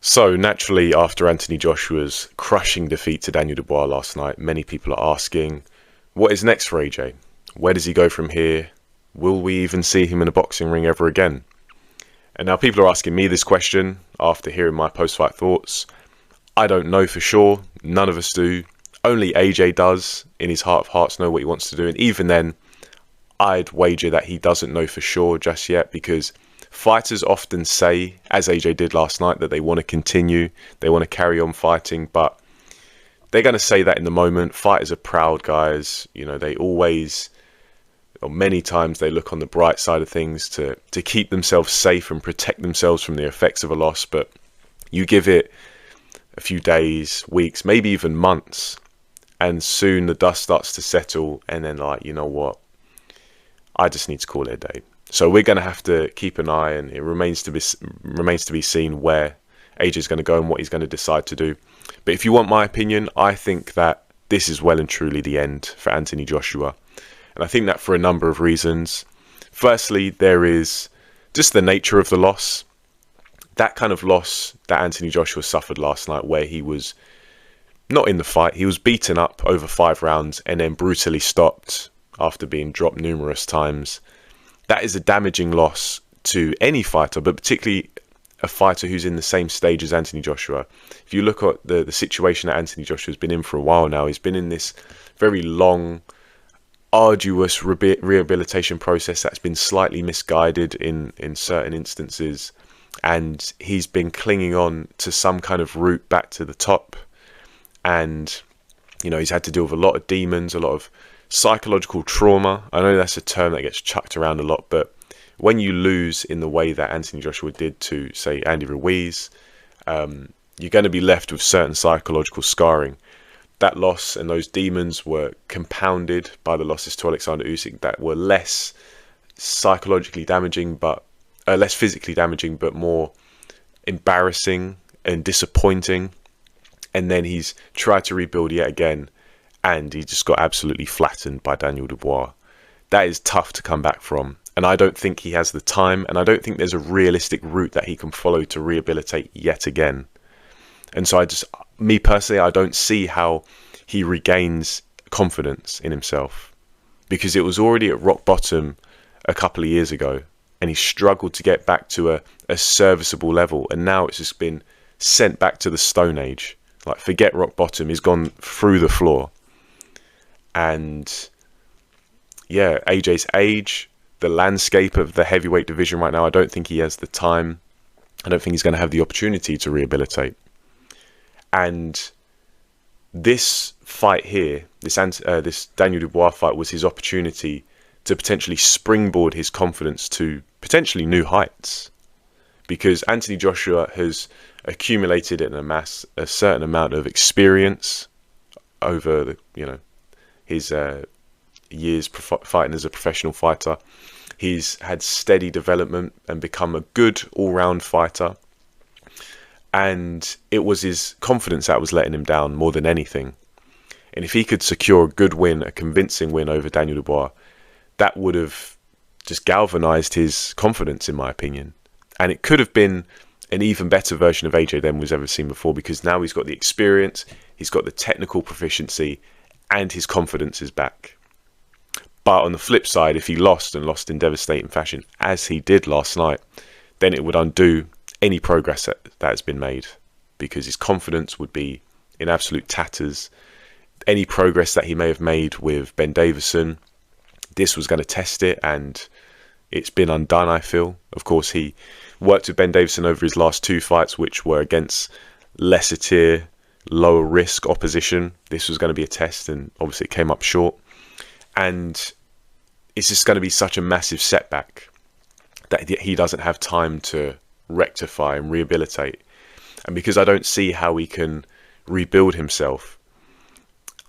So naturally, after Anthony Joshua's crushing defeat to Daniel Dubois last night, many people are asking, what is next for AJ? Where does he go from here? Will we even see him in a boxing ring ever again? And now people are asking me this question after hearing my post-fight thoughts. I don't know for sure. None of us do. Only AJ does, in his heart of hearts, know what he wants to do. And even then, I'd wager that he doesn't know for sure just yet, because fighters often say, as AJ did last night, that they want to continue, they want to carry on fighting, but they're going to say that in the moment. Fighters are proud guys. You know, they always, or many times, they look on the bright side of things to keep themselves safe and protect themselves from the effects of a loss. But you give it a few days, weeks, maybe even months, and soon the dust starts to settle, and then like, you know what, I just need to call it a day. So we're going to have to keep an eye, and it remains to be seen where AJ is going to go and what he's going to decide to do. But if you want my opinion, I think that this is well and truly the end for Anthony Joshua. And I think that for a number of reasons. Firstly, there is just the nature of the loss. That kind of loss that Anthony Joshua suffered last night, where he was not in the fight, he was beaten up over 5 rounds and then brutally stopped after being dropped numerous times. That is a damaging loss to any fighter, but particularly a fighter who's in the same stage as Anthony Joshua. If you look at the situation that Anthony Joshua's been in for a while now, he's been in this very long, arduous rehabilitation process that's been slightly misguided in certain instances, and he's been clinging on to some kind of route back to the top. And, you know, he's had to deal with a lot of demons, a lot of psychological trauma. I know that's a term that gets chucked around a lot, but when you lose in the way that Anthony Joshua did to, say, Andy Ruiz, you're going to be left with certain psychological scarring. That loss and those demons were compounded by the losses to Alexander Usyk that were less psychologically damaging, but less physically damaging, but more embarrassing and disappointing. And then he's tried to rebuild yet again, and he just got absolutely flattened by Daniel Dubois. That is tough to come back from, and I don't think he has the time, and I don't think there's a realistic route that he can follow to rehabilitate yet again. And so me personally, I don't see how he regains confidence in himself, because it was already at rock bottom a couple of years ago, and he struggled to get back to a serviceable level, and now it's just been sent back to the Stone Age. Like, forget rock bottom, he's gone through the floor. And yeah, AJ's age, the landscape of the heavyweight division right now, I don't think he has the time. I don't think he's going to have the opportunity to rehabilitate. And this fight here, this Daniel Dubois fight, was his opportunity to potentially springboard his confidence to potentially new heights. Because Anthony Joshua has accumulated and amassed a certain amount of experience over his years fighting as a professional fighter. He's had steady development and become a good all-round fighter. And it was his confidence that was letting him down more than anything. And if he could secure a good win, a convincing win over Daniel Dubois, that would have just galvanized his confidence, in my opinion. And it could have been an even better version of AJ than was ever seen before, because now he's got the experience, he's got the technical proficiency, and his confidence is back. But on the flip side, if he lost in devastating fashion, as he did last night, then it would undo any progress that has been made, because his confidence would be in absolute tatters. Any progress that he may have made with Ben Davison, this was going to test it, and it's been undone, I feel. Of course, he worked with Ben Davison over his last 2 fights, which were against lesser tier, lower risk opposition. This was going to be a test, and obviously it came up short. And it's just going to be such a massive setback that he doesn't have time to rectify and rehabilitate. And because I don't see how he can rebuild himself,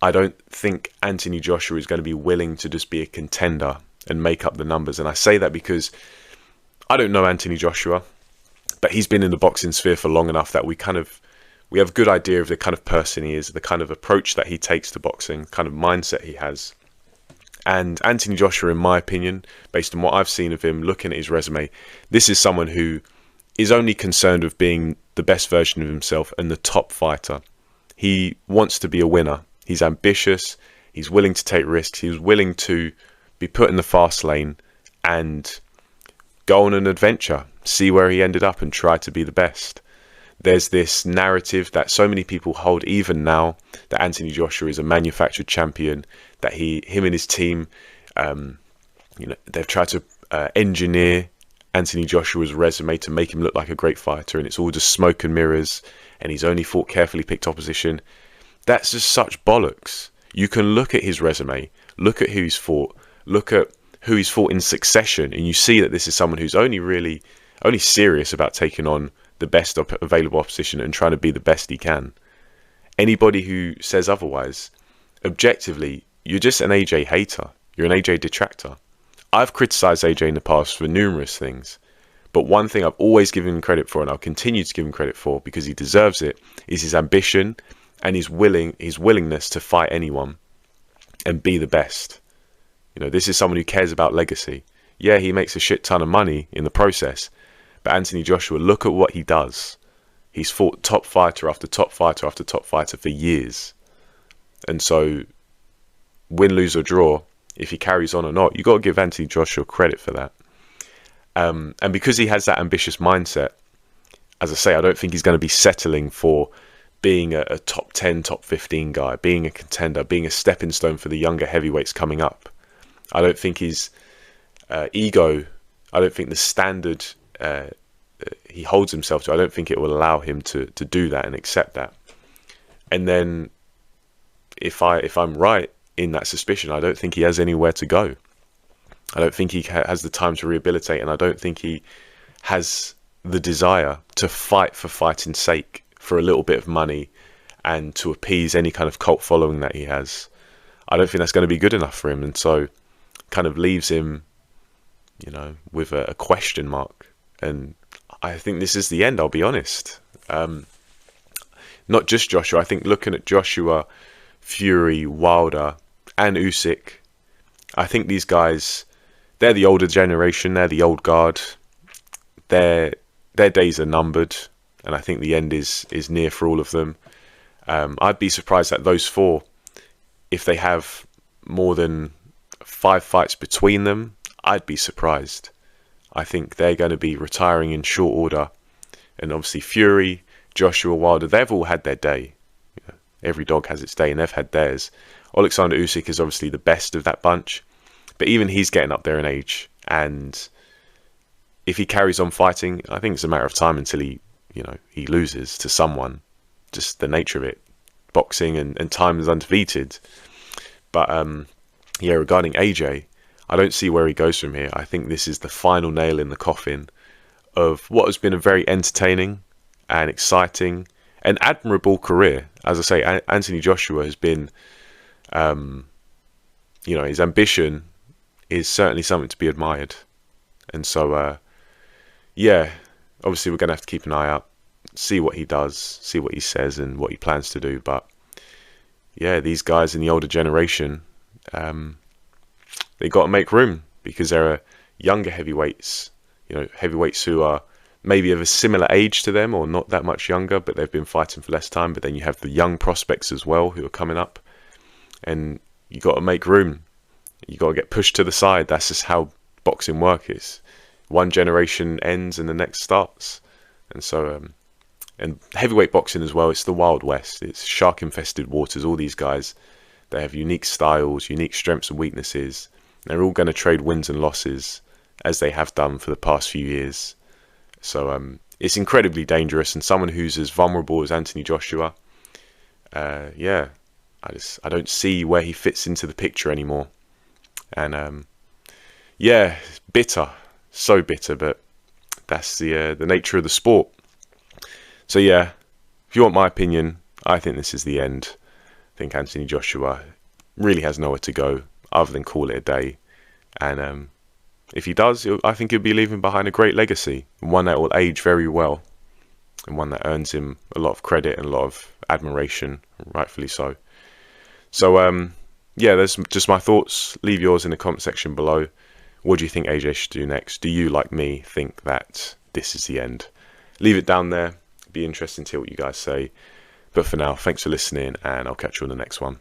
I don't think Anthony Joshua is going to be willing to just be a contender and make up the numbers. And I say that because I don't know Anthony Joshua, but he's been in the boxing sphere for long enough that we have a good idea of the kind of person he is, the kind of approach that he takes to boxing, kind of mindset he has. And Anthony Joshua, in my opinion, based on what I've seen of him, looking at his resume, this is someone who is only concerned with being the best version of himself and the top fighter. He wants to be a winner. He's ambitious. He's willing to take risks. He's willing to be put in the fast lane and go on an adventure, see where he ended up and try to be the best. There's this narrative that so many people hold even now, that Anthony Joshua is a manufactured champion, that him and his team, they've tried to engineer Anthony Joshua's resume to make him look like a great fighter, and it's all just smoke and mirrors, and he's only fought carefully picked opposition. That's just such bollocks. You can look at his resume, look at who he's fought, look at who he's fought in succession, and you see that this is someone who's only serious about taking on the best available opposition and trying to be the best he can. Anybody who says otherwise, objectively, you're just an AJ hater. You're an AJ detractor. I've criticised AJ in the past for numerous things, but one thing I've always given him credit for, and I'll continue to give him credit for because he deserves it, is his ambition and his willingness to fight anyone and be the best. This is someone who cares about legacy. Yeah, he makes a shit ton of money in the process, but Anthony Joshua, look at what he does. He's fought top fighter after top fighter after top fighter for years. And so, win, lose or draw, if he carries on or not, you got to give Anthony Joshua credit for that. And because he has that ambitious mindset, as I say, I don't think he's going to be settling for being a top 10, top 15 guy, being a contender, being a stepping stone for the younger heavyweights coming up. I don't think his ego, I don't think the standard he holds himself to, I don't think it will allow him to do that and accept that. And then if I'm right in that suspicion, I don't think he has anywhere to go. I don't think he has the time to rehabilitate, and I don't think he has the desire to fight for fighting's sake, for a little bit of money and to appease any kind of cult following that he has. I don't think that's going to be good enough for him, and so kind of leaves him, with a question mark. And I think this is the end, I'll be honest. Not just Joshua. I think looking at Joshua, Fury, Wilder and Usyk, I think these guys, they're the older generation, they're the old guard. Their days are numbered, and I think the end is near for all of them. I'd be surprised at those four, if they have more than 5 fights between them, I'd be surprised. I think they're going to be retiring in short order. And obviously Fury, Joshua, Wilder, they've all had their day. Every dog has its day, and they've had theirs. Alexander Usyk is obviously the best of that bunch, but even he's getting up there in age, and if he carries on fighting, I think it's a matter of time until he loses to someone. Just the nature of it. Boxing and time is undefeated. But regarding AJ, I don't see where he goes from here. I think this is the final nail in the coffin of what has been a very entertaining and exciting and admirable career. As I say, Anthony Joshua has been, his ambition is certainly something to be admired. And so, obviously we're going to have to keep an eye out, see what he does, see what he says and what he plans to do. But yeah, these guys in the older generation, they got to make room, because there are younger heavyweights, heavyweights who are maybe of a similar age to them or not that much younger, but they've been fighting for less time. But then you have the young prospects as well who are coming up, and you got to make room. You got to get pushed to the side. That's just how boxing works. Is one generation ends and the next starts. And so, and heavyweight boxing as well, it's the Wild West. It's shark-infested waters. All these guys, they have unique styles, unique strengths and weaknesses. They're all going to trade wins and losses, as they have done for the past few years. So it's incredibly dangerous, and someone who's as vulnerable as Anthony Joshua, I don't see where he fits into the picture anymore. And bitter, so bitter, but that's the nature of the sport. So yeah, if you want my opinion, I think this is the end. I think Anthony Joshua really has nowhere to go other than call it a day. And if he does, I think he'll be leaving behind a great legacy, one that will age very well, and one that earns him a lot of credit and a lot of admiration, rightfully so. So that's just my thoughts. Leave yours in the comment section below. What do you think AJ should do next? Do you, like me, think that this is the end? leave it down there. It'd be interesting to hear what you guys say. But for now, thanks for listening, and I'll catch you on the next one.